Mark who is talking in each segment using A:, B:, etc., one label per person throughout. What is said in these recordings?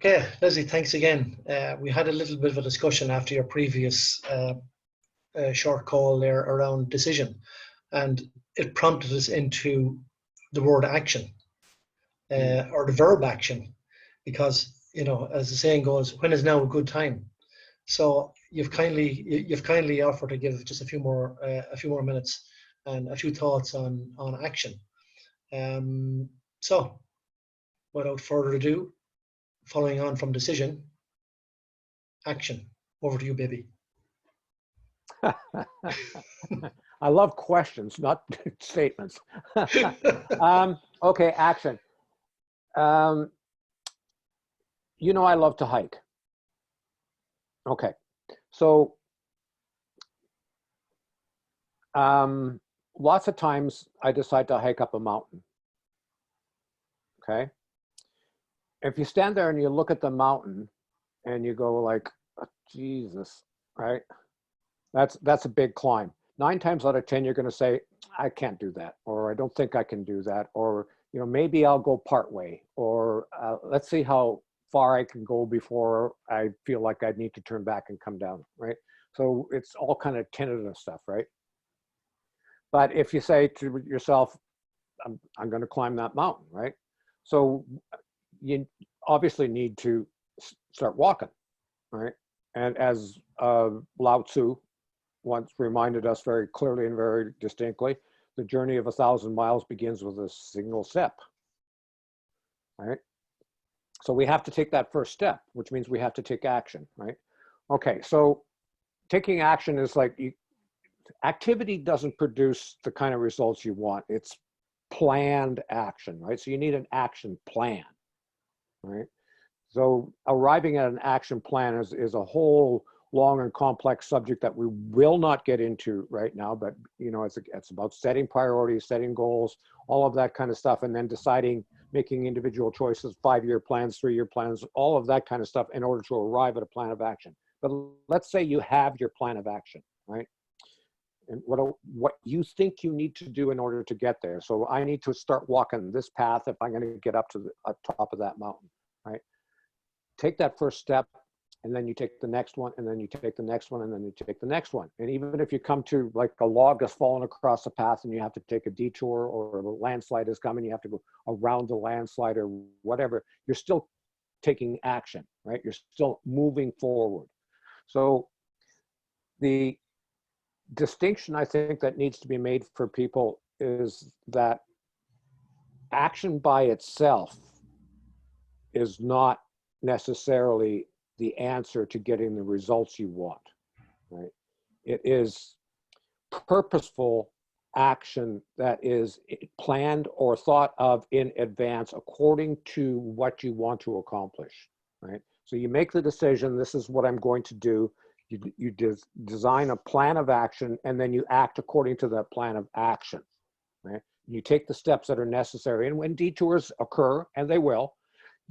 A: Okay, Leslie, thanks again. We had a little bit of a discussion after your previous short call there around decision, and it prompted us into the word action or the verb action, because as the saying goes, when is now a good time? So you've kindly offered to give just a few more minutes and a few thoughts on action. So without further ado, following on from decision, action. Over to you, baby.
B: I love questions, not statements. Okay, action. I love to hike. Okay, so lots of times I decide to hike up a mountain. Okay, if you stand there and you look at the mountain and you go like, oh, Jesus, right? That's a big climb. 9 times out of 10, you're going to say, I can't do that, or I don't think I can do that, or maybe I'll go part way, or let's see how far I can go before I feel like I need to turn back and come down, right? So it's all kind of tentative stuff, right? But if you say to yourself, I'm going to climb that mountain, right? So you obviously need to start walking, right? And as Lao Tzu once reminded us very clearly and very distinctly, the journey of 1,000 miles begins with a single step, right? So we have to take that first step, which means we have to take action, right? Okay, so taking action is like, activity doesn't produce the kind of results you want. It's planned action, right? So you need an action plan, right? So arriving at an action plan is a whole long and complex subject that we will not get into right now, but it's about setting priorities, setting goals, all of that kind of stuff, and then deciding, making individual choices, 5-year plans, 3-year plans, all of that kind of stuff in order to arrive at a plan of action. But let's say you have your plan of action, right? And what you think you need to do in order to get there. So I need to start walking this path if I'm going to get up to the top of that mountain, right? Take that first step, and then you take the next one, and then you take the next one, and then you take the next one. And even if you come to like a log has fallen across the path and you have to take a detour, or a landslide is coming, you have to go around the landslide or whatever, you're still taking action, right? You're still moving forward. So the distinction I think that needs to be made for people is that action by itself is not necessarily the answer to getting the results you want, right? It is purposeful action that is planned or thought of in advance according to what you want to accomplish, right? So you make the decision, this is what I'm going to do. You design a plan of action, and then you act according to that plan of action, right? You take the steps that are necessary, and when detours occur, and they will,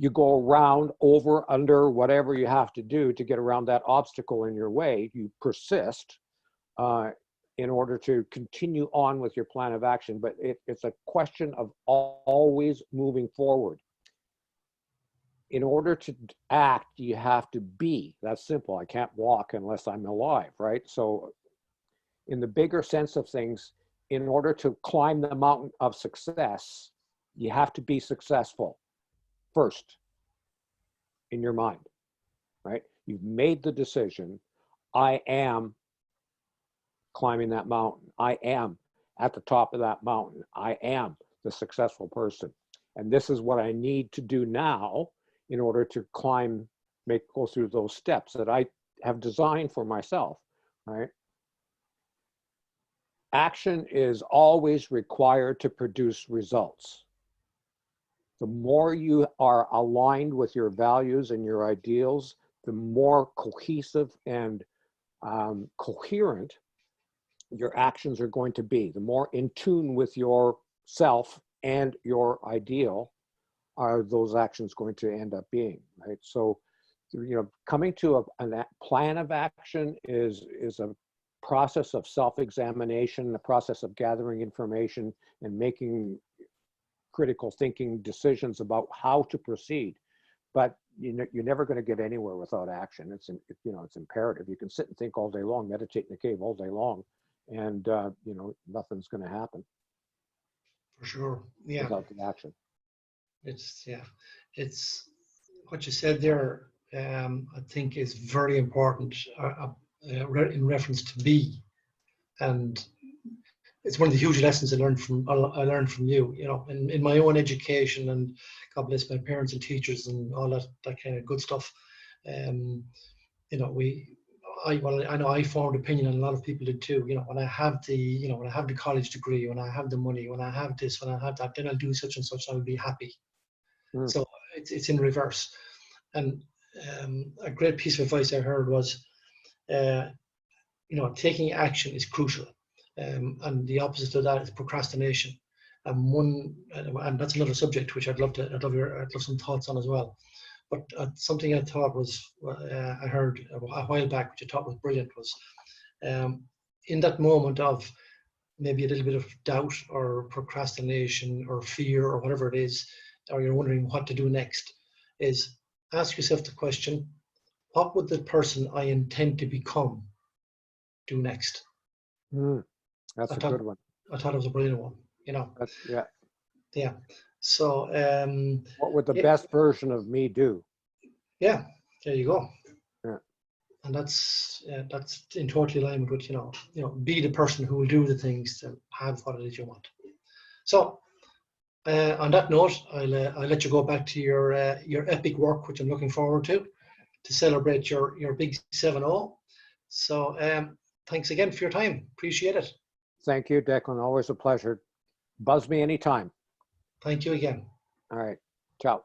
B: you go around, over, under, whatever you have to do to get around that obstacle in your way. You persist in order to continue on with your plan of action. But it's a question of always moving forward. In order to act, you have to be. That's simple. I can't walk unless I'm alive, right? So in the bigger sense of things, in order to climb the mountain of success, you have to be successful first in your mind, right? You've made the decision, I am climbing that mountain. I am at the top of that mountain. I am the successful person. And this is what I need to do now in order to go through those steps that I have designed for myself, right? Action is always required to produce results. The more you are aligned with your values and your ideals, the more cohesive and coherent your actions are going to be. The more in tune with yourself and your ideal are those actions going to end up being, right? So, coming to a plan of action is a process of self-examination, the process of gathering information and making critical thinking decisions about how to proceed. But you're never going to get anywhere without action. It's imperative. You can sit and think all day long, meditate in the cave all day long, and nothing's going to happen
A: For sure. Yeah.
B: without the action.
A: It's what you said there. I think is very important in reference to be, and it's one of the huge lessons I learned from you. In my own education, and God bless my parents and teachers and all that kind of good stuff. I know I formed opinion, and a lot of people did too. When I have the college degree, when I have the money, when I have this, when I have that, then I'll do such and such. I'll be happy.
B: Mm.
A: So it's in reverse. And a great piece of advice I heard was, taking action is crucial, and the opposite of that is procrastination. And that's another subject which I'd love some thoughts on as well. But something I thought was I heard a while back, which I thought was brilliant, was in that moment of maybe a little bit of doubt or procrastination or fear or whatever it is, or you're wondering what to do next, is ask yourself the question, what would the person I intend to become do next?
B: That's a good one.
A: I thought it was a brilliant one,
B: Yeah.
A: Yeah. So
B: What would the best version of me do?
A: Yeah, there you go.
B: Yeah.
A: And that's in total alignment with be the person who will do the things to have what it is you want. So on that note, I'll let you go back to your epic work, which I'm looking forward to celebrate your big 7-0. So thanks again for your time. Appreciate it.
B: Thank you, Declan. Always a pleasure. Buzz me anytime.
A: Thank you again.
B: All right. Ciao.